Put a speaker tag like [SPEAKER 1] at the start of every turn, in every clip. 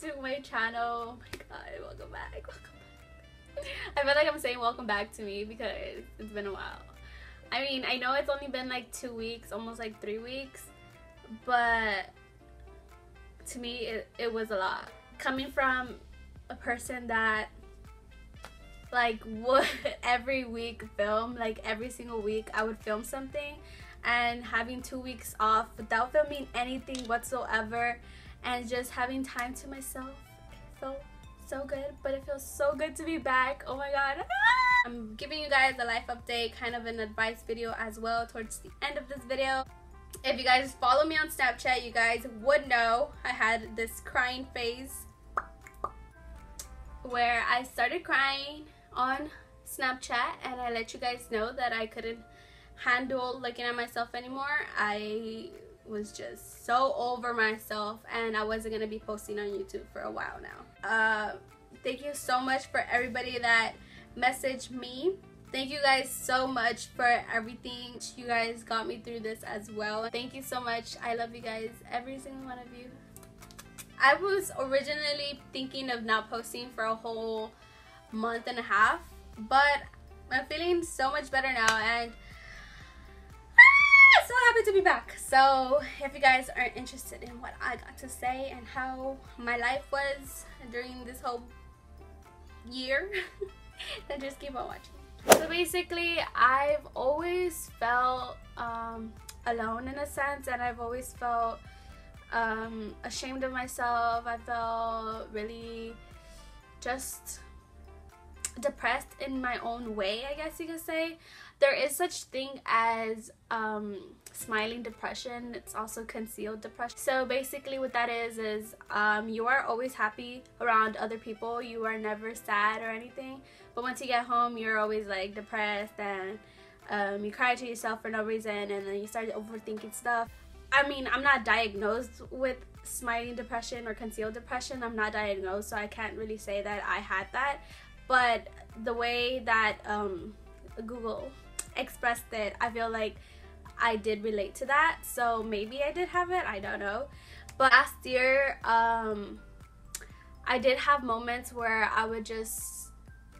[SPEAKER 1] to my channel. Oh my god, welcome back, welcome back. I feel like I'm saying welcome back to me because it's been a while. I mean, I know it's only been like 2 weeks, almost like 3 weeks, but to me it was a lot. Coming from a person that like would every week film, like every single week I would film something, and having 2 weeks off without filming anything whatsoever and just having time to myself, it felt so good. But it feels so good to be back. Oh my god. I'm giving you guys a life update, kind of an advice video as well towards the end of this video. If you guys follow me on Snapchat, you guys would know I had this crying phase where I started crying on Snapchat, and I let you guys know that I couldn't handle looking at myself anymore. I was just so over myself, and I wasn't gonna be posting on YouTube for a while now. Thank you so much for everybody that messaged me. Thank you guys so much for everything. You guys got me through this as well. Thank you so much. I love you guys, every single one of you. I was originally thinking of not posting for a whole month and a half, but I'm feeling so much better now, and so happy to be back. So if you guys are interested in what I got to say and how my life was during this whole year, then just keep on watching. So basically, I've always felt alone in a sense, and I've always felt ashamed of myself. I felt really just depressed in my own way, I guess you could say. There is such thing as smiling depression. It's also concealed depression. So basically what that is you are always happy around other people. You are never sad or anything, but once you get home, you're always like depressed, and you cry to yourself for no reason, and then you start overthinking stuff. I mean, I'm not diagnosed with smiling depression or concealed depression. I'm not diagnosed, so I can't really say that I had that. But the way that Google expressed it, I feel like I did relate to that. So maybe I did have it, I don't know. But last year, I did have moments where I would just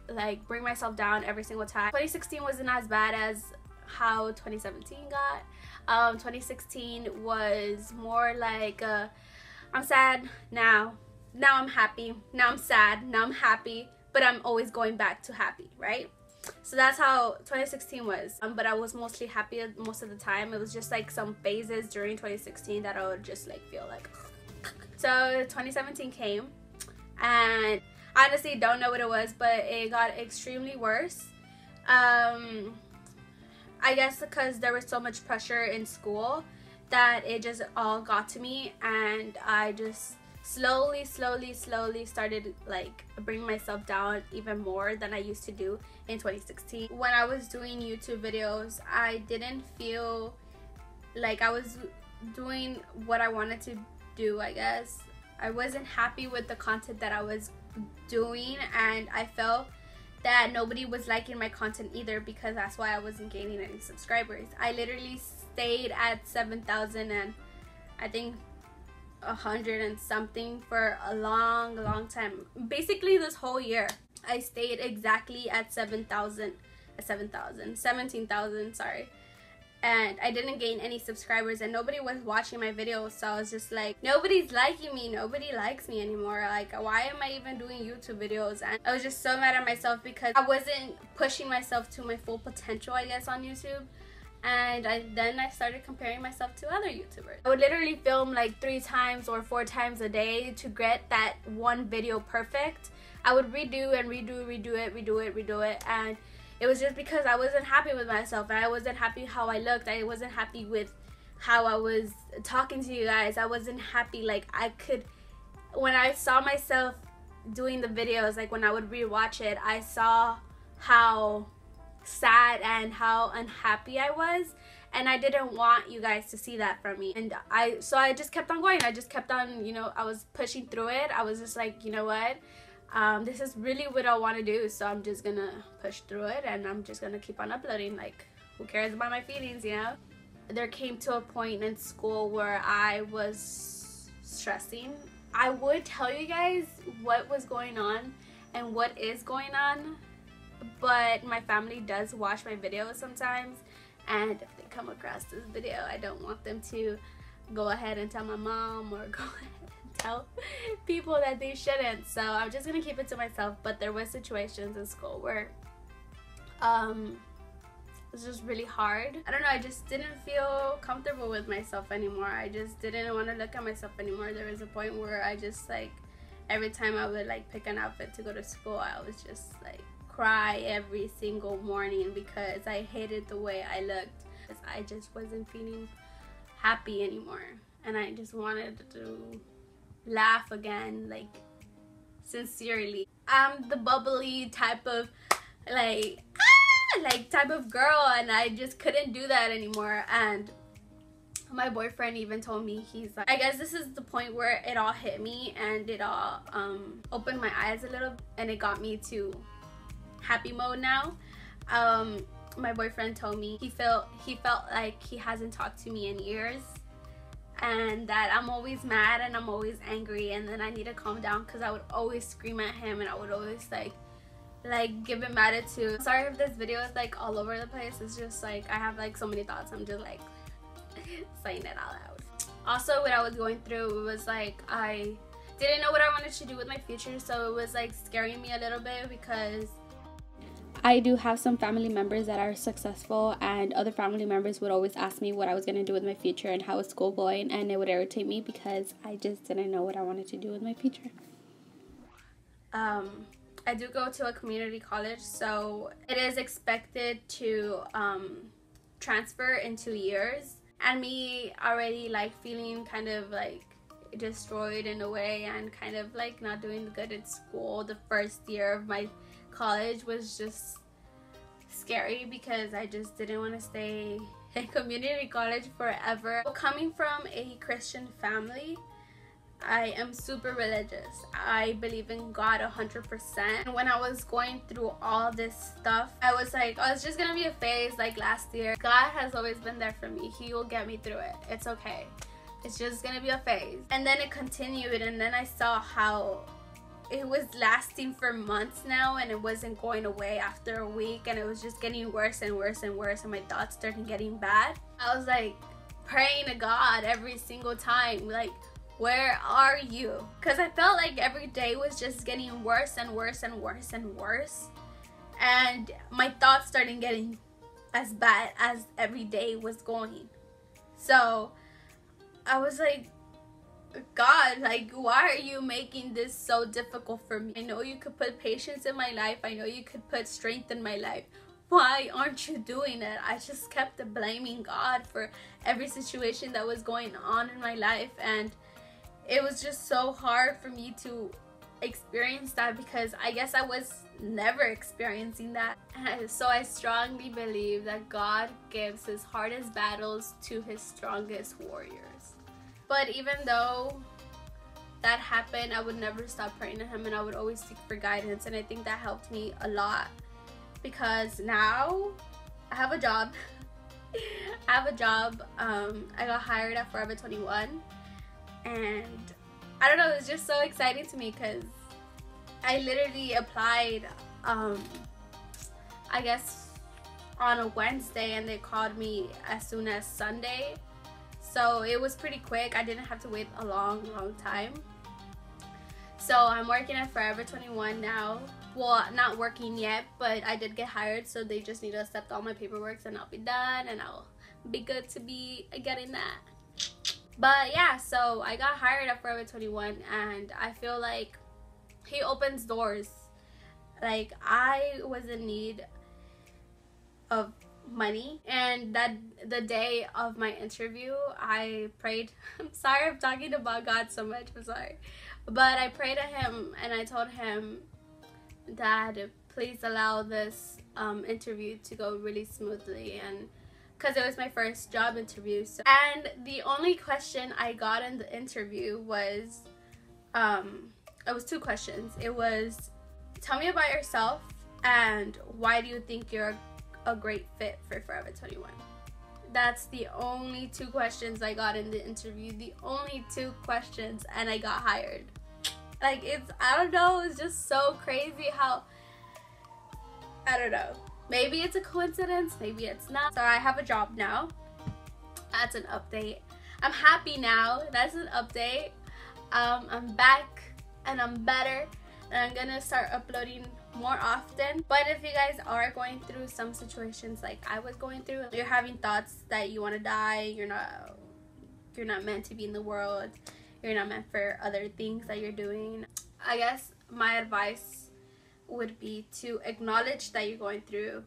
[SPEAKER 1] like bring myself down every single time. 2016 wasn't as bad as how 2017 got. 2016 was more like I'm sad now I'm happy, now I'm sad, now I'm happy, but I'm always going back to happy, right? So that's how 2016 was. But I was mostly happy most of the time. It was just like some phases during 2016 that I would just like feel like so 2017 came, and I honestly don't know what it was, but it got extremely worse. I guess because there was so much pressure in school that it just all got to me, and I just slowly started like bringing myself down even more than I used to do in 2016. When I was doing YouTube videos, I didn't feel like I was doing what I wanted to do, I guess. I wasn't happy with the content that I was doing, and I felt that nobody was liking my content either, because that's why I wasn't gaining any subscribers. I literally stayed at 7,000 and I think 100 and something for a long time. Basically this whole year I stayed exactly at 17,000, sorry. And I didn't gain any subscribers, and nobody was watching my videos. So I was just like, nobody's liking me, nobody likes me anymore. Like, why am I even doing YouTube videos? And I was just so mad at myself because I wasn't pushing myself to my full potential, I guess, on YouTube. And then I started comparing myself to other YouTubers. I would literally film like 3 times or 4 times a day to get that one video perfect. I would redo it, and it was just because I wasn't happy with myself, and I wasn't happy how I looked. I wasn't happy with how I was talking to you guys. I wasn't happy. Like, when I saw myself doing the videos, like when I would rewatch it, I saw how sad and how unhappy I was, and I didn't want you guys to see that from me. And so I just kept on going. I just kept on, you know, I was pushing through it. I was just like, you know what? This is really what I want to do, so I'm just gonna push through it, and I'm just gonna keep on uploading. Like, who cares about my feelings, you know? There came to a point in school where I was stressing I would tell you guys what was going on and what is going on, but my family does watch my videos sometimes, and if they come across this video, I don't want them to go ahead and tell my mom or go ahead and tell people that they shouldn't. So I'm just gonna keep it to myself. But there were situations in school where it was just really hard. I don't know, I just didn't feel comfortable with myself anymore. I just didn't want to look at myself anymore. There was a point where I just like, every time I would like pick an outfit to go to school, I was just like cry every single morning because I hated the way I looked. I just wasn't feeling happy anymore, and I just wanted to laugh again, like sincerely. I'm the bubbly type of like type of girl, and I just couldn't do that anymore. And my boyfriend even told me, he's like, I guess this is the point where it all hit me and it all opened my eyes a little, and it got me to happy mode now. My boyfriend told me he felt like he hasn't talked to me in years, and that I'm always mad and I'm always angry, and then I need to calm down because I would always scream at him and I would always like give him attitude. Sorry if this video is like all over the place. It's just like I have like so many thoughts. I'm just like saying it out loud. Also, what I was going through, it was like I didn't know what I wanted to do with my future, so it was like scaring me a little bit because I do have some family members that are successful, and other family members would always ask me what I was going to do with my future and how is school going, and it would irritate me because I just didn't know what I wanted to do with my future. I do go to a community college, so it is expected to transfer in 2 years, and me already like feeling kind of like destroyed in a way and kind of like not doing good at school. The first year of my college was just scary because I just didn't want to stay in community college forever. Coming from a Christian family, I am super religious. I believe in God 100%. And when I was going through all this stuff, I was like, oh, it's just gonna be a phase like last year. God has always been there for me. He will get me through it. It's okay. It's just gonna be a phase. And then it continued, and then I saw how it was lasting for months now, and it wasn't going away after a week, and it was just getting worse and worse and worse, and my thoughts started getting bad. I was like praying to God every single time, like, where are you? Because I felt like every day was just getting worse and worse and worse and worse, and my thoughts started getting as bad as every day was going. So I was like, God, like, why are you making this so difficult for me? I know you could put patience in my life. I know you could put strength in my life. Why aren't you doing it? I just kept blaming God for every situation that was going on in my life, and it was just so hard for me to experience that because I guess I was never experiencing that. And so I strongly believe that God gives his hardest battles to his strongest warriors. But even though that happened, I would never stop praying to him, and I would always seek for guidance, and I think that helped me a lot because now I have a job. I have a job. I got hired at Forever 21, and I don't know, it's just so exciting to me because I literally applied I guess on a Wednesday, and they called me as soon as Sunday. So it was pretty quick. I didn't have to wait a long time. So I'm working at Forever 21 now. Well, not working yet, but I did get hired, so they just need to accept all my paperwork and I'll be done, and I'll be good to be getting that. But yeah, so I got hired at Forever 21, and I feel like he opens doors. Like, I was in need of money, and that the day of my interview I prayed. I'm sorry I'm talking about God so much, I'm sorry, but I prayed to him and I told him that please allow this interview to go really smoothly, and because it was my first job interview. So, and the only question I got in the interview was it was 2 questions. It was, tell me about yourself and why do you think you're a great fit for Forever 21. That's the only 2 questions I got in the interview. The only 2 questions, and I got hired. Like, it's, I don't know, it's just so crazy how, I don't know. Maybe it's a coincidence, maybe it's not. So I have a job now. That's an update. I'm happy now. That's an update. I'm back and I'm better, and I'm gonna start uploading more often. But if you guys are going through some situations like I was going through, you're having thoughts that you want to die, you're not meant to be in the world, you're not meant for other things that you're doing, I guess my advice would be to acknowledge that you're going through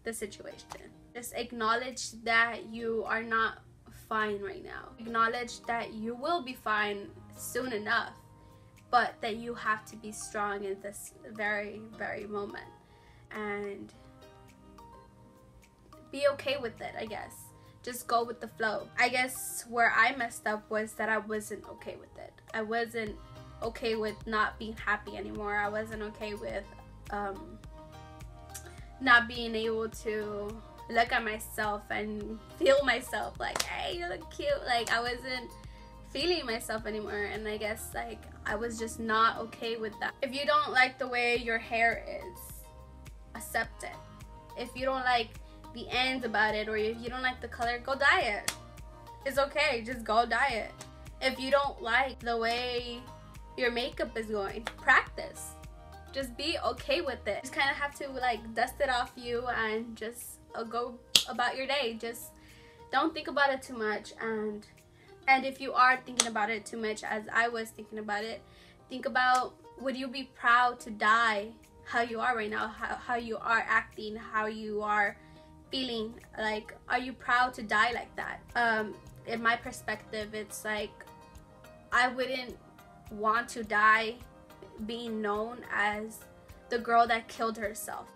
[SPEAKER 1] the situation. Just acknowledge that you are not fine right now. Acknowledge that you will be fine soon enough, but that you have to be strong in this very, very moment, and be okay with it, I guess. Just go with the flow. I guess where I messed up was that I wasn't okay with it. I wasn't okay with not being happy anymore. I wasn't okay with not being able to look at myself and feel myself like, hey, you look cute. Like, I wasn't feeling myself anymore, and I guess like I was just not okay with that. If you don't like the way your hair is, accept it. If you don't like the ends about it, or if you don't like the color, go dye it. It's okay, just go dye it. If you don't like the way your makeup is going, practice. Just be okay with it. Just kind of have to like dust it off you and just go about your day. Just don't think about it too much, and if you are thinking about it too much, as I was thinking about it, think about, would you be proud to die how you are right now, how you are acting, how you are feeling? Like, are you proud to die like that? In my perspective, it's like, I wouldn't want to die being known as the girl that killed herself.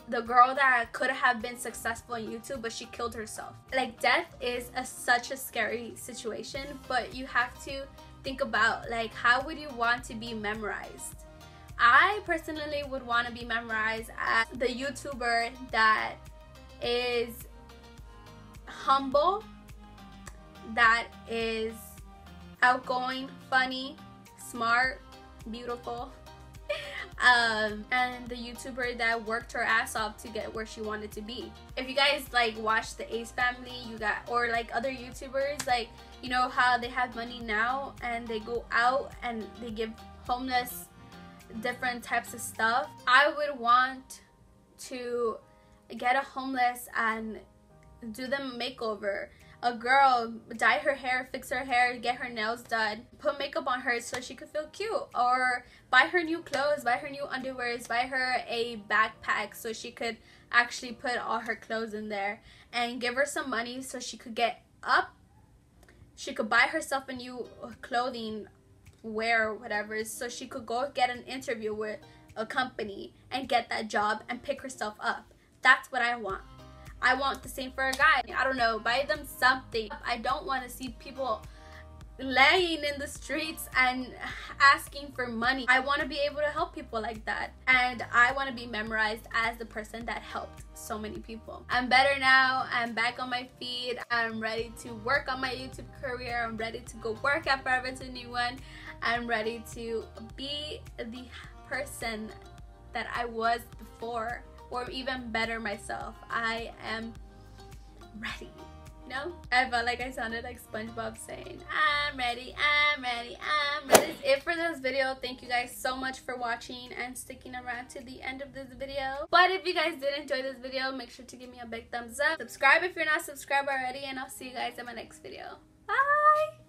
[SPEAKER 1] The girl that could have been successful in YouTube, but she killed herself. Like, death is such a scary situation, but you have to think about, like, how would you want to be memorized? I personally would want to be memorized as the YouTuber that is humble, that is outgoing, funny, smart, beautiful, and the YouTuber that worked her ass off to get where she wanted to be. If you guys like watch the Ace Family, or like other YouTubers, like, you know how they have money now and they go out and they give homeless different types of stuff. I would want to get a homeless and do them a makeover. A girl, dye her hair, fix her hair, get her nails done, put makeup on her so she could feel cute, or buy her new clothes, buy her new underwears, buy her a backpack so she could actually put all her clothes in there, and give her some money so she could get up, she could buy herself a new clothing, wear, whatever, so she could go get an interview with a company and get that job and pick herself up. That's what I want. I want the same for a guy. I don't know, buy them something. I don't want to see people laying in the streets and asking for money. I want to be able to help people like that, and I want to be memorized as the person that helped so many people. I'm better now. I'm back on my feet. I'm ready to work on my YouTube career. I'm ready to go work at Forever 21. I'm ready to be the person that I was before, or even better myself. I am ready, you know? I felt like I sounded like SpongeBob saying, I'm ready, I'm ready, I'm ready. That's it for this video. Thank you guys so much for watching and sticking around to the end of this video. But if you guys did enjoy this video, make sure to give me a big thumbs up. Subscribe if you're not subscribed already, and I'll see you guys in my next video. Bye!